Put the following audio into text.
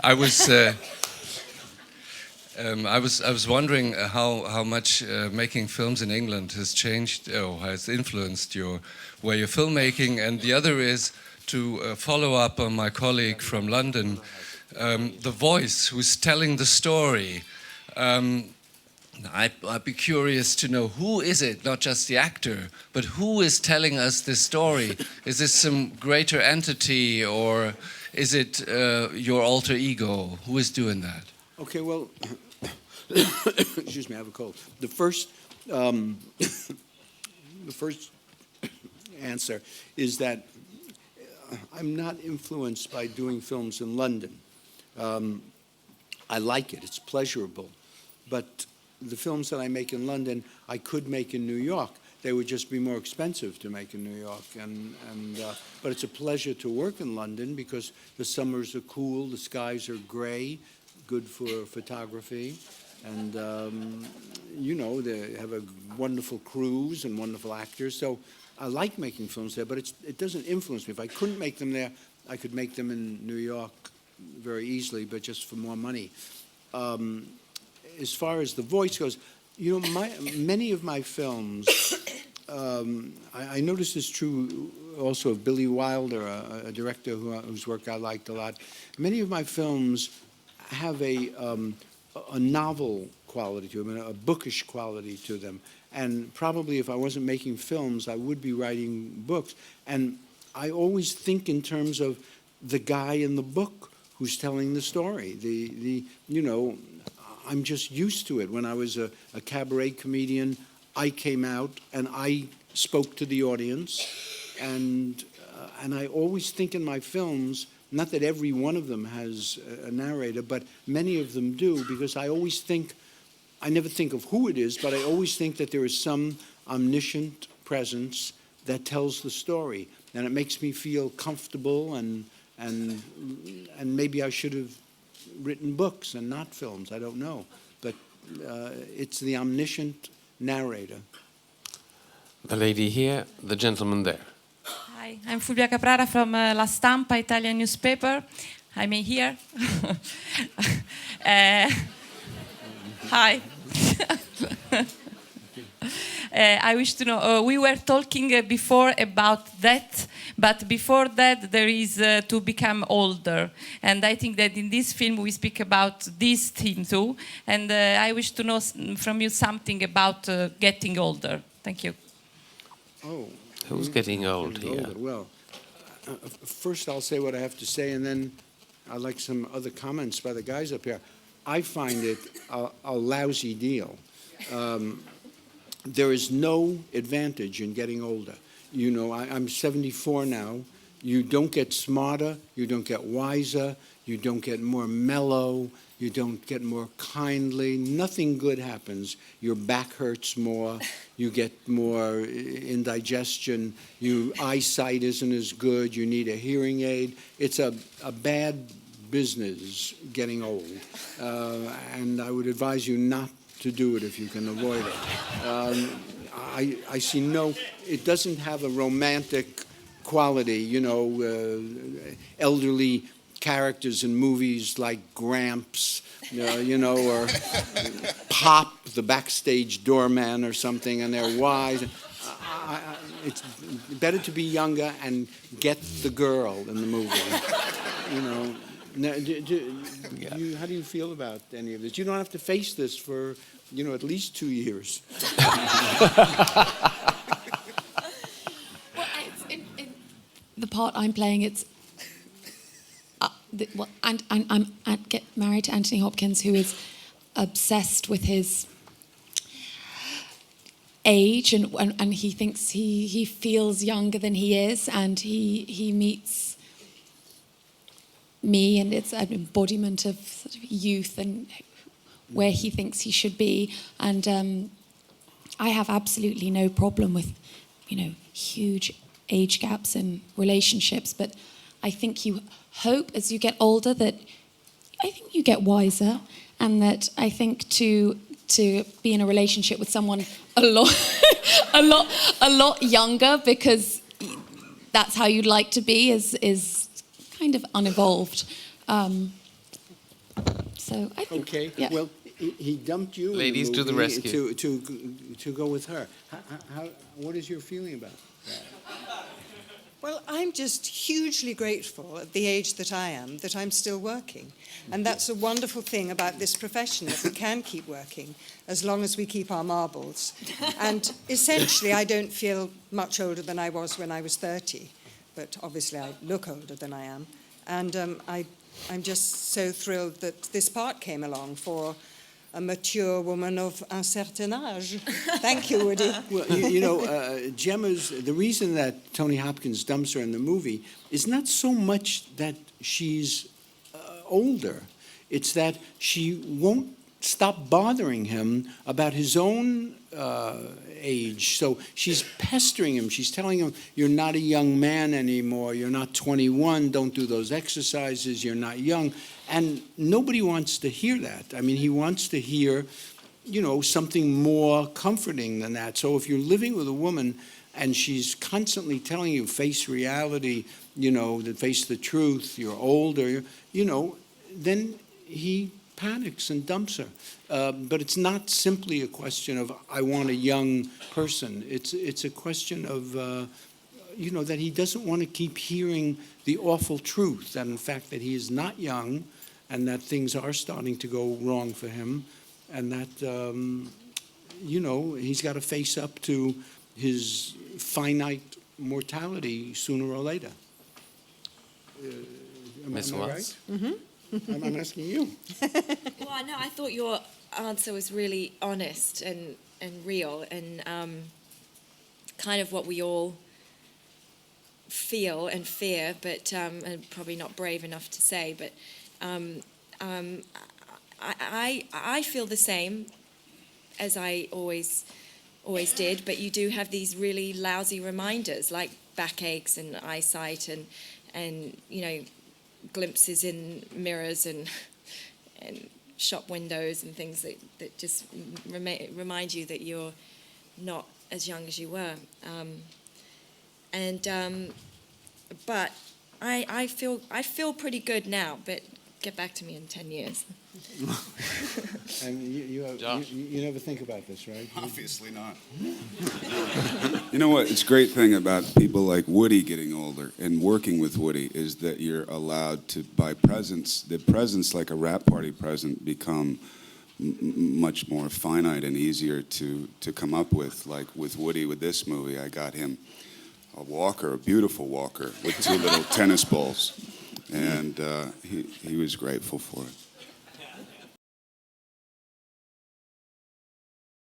I was I was wondering how much making films in England has changed or has influenced your way of filmmaking, and the other is to follow up on my colleague from London, the voice who's telling the story. I'd be curious to know, who is it, not just the actor, but who is telling us this story? Is this some greater entity, or is it your alter ego? Who is doing that? Okay, well, excuse me, I have a cold. The first answer is that I'm not influenced by doing films in London. I like it, it's pleasurable, but the films that I make in London, I could make in New York. They would just be more expensive to make in New York. But it's a pleasure to work in London because the summers are cool, the skies are gray, good for photography. And, you know, they have a wonderful crews and wonderful actors. So I like making films there, but it doesn't influence me. If I couldn't make them there, I could make them in New York very easily, but just for more money. As far as the voice goes, you know, many of my films, I noticed this true also of Billy Wilder, a director whose work I liked a lot. Many of my films have a novel quality to them, a bookish quality to them. And probably if I wasn't making films, I would be writing books. And I always think in terms of the guy in the book who's telling the story. You know, I'm just used to it. When I was a cabaret comedian, I came out and I spoke to the audience, and I always think in my films, not that every one of them has a narrator, but many of them do, because I always think, I never think of who it is, but I always think that there is some omniscient presence that tells the story, and it makes me feel comfortable, and maybe I should have written books and not films, I don't know. But it's the omniscient narrator. The lady here, the gentleman there. Hi, I'm Fulvia Caprara from La Stampa, Italian newspaper. I'm here. Hi. I wish to know, we were talking before about that, but before that there is to become older. And I think that in this film we speak about this theme too. And I wish to know from you something about getting older. Thank you. Oh. Who's getting old here? Older. Well, first I'll say what I have to say, and then I'd like some other comments by the guys up here. I find it a lousy deal. There is no advantage in getting older. You know, I'm 74 now. You don't get smarter, you don't get wiser, you don't get more mellow, you don't get more kindly. Nothing good happens. Your back hurts more, you get more indigestion, your eyesight isn't as good, you need a hearing aid. It's a bad business getting old. And I would advise you not to do it if you can avoid it. I see it doesn't have a romantic quality, you know, elderly characters in movies like Gramps, you know, or Pop, the backstage doorman or something, and they're wise. It's better to be younger and get the girl in the movie, you know. Now, how do you feel about any of this? You don't have to face this for, you know, at least 2 years. Well, in the part I'm playing, it's and I'm get married to Anthony Hopkins, who is obsessed with his age, and he thinks he feels younger than he is, and he meets me, and it's an embodiment of sort of youth and where he thinks he should be. And I have absolutely no problem with, you know, huge age gaps in relationships, but I think you hope as you get older that I think you get wiser, and that I think to be in a relationship with someone a lot younger, because that's how you'd like to be, is kind of unevolved. So I think, Okay, yeah. well, he dumped you Ladies in to the the movie rescue. to go with her. What is your feeling about that? Well, I'm just hugely grateful at the age that I am that I'm still working. And that's a wonderful thing about this profession, that we can keep working as long as we keep our marbles. And essentially, I don't feel much older than I was when I was 30, but obviously I look older than I am. And I'm just so thrilled that this part came along for a mature woman of un certain âge. Thank you, Woody. Well, Gemma's, the reason that Tony Hopkins dumps her in the movie is not so much that she's older. It's that she won't stop bothering him about his own age. So she's pestering him. She's telling him, you're not a young man anymore. You're not 21. Don't do those exercises. You're not young. And nobody wants to hear that. I mean, he wants to hear, something more comforting than that. So if you're living with a woman and she's constantly telling you, face reality, face the truth, you're older, then he panics and dumps her. But it's not simply a question of, I want a young person. It's a question of, that he doesn't want to keep hearing the awful truth, that in fact that he is not young and that things are starting to go wrong for him, and that, he's got to face up to his finite mortality sooner or later. Miss am I Watts? right? Mm-hmm. I'm asking you. Well, no, I thought your answer was really honest and real and kind of what we all feel and fear, but and probably not brave enough to say. But I feel the same as I always did. But you do have these really lousy reminders, like backaches and eyesight and glimpses in mirrors and shop windows and things that just remind you that you're not as young as you were. But I feel pretty good now. But get back to me in 10 years. And you never think about this, right? Obviously not. You know what? It's a great thing about people like Woody getting older and working with Woody is that you're allowed to, by presents, the presents like a wrap party present become much more finite and easier to come up with. Like with Woody with this movie, I got him a walker, a beautiful walker with 2 little tennis balls, and he was grateful for it.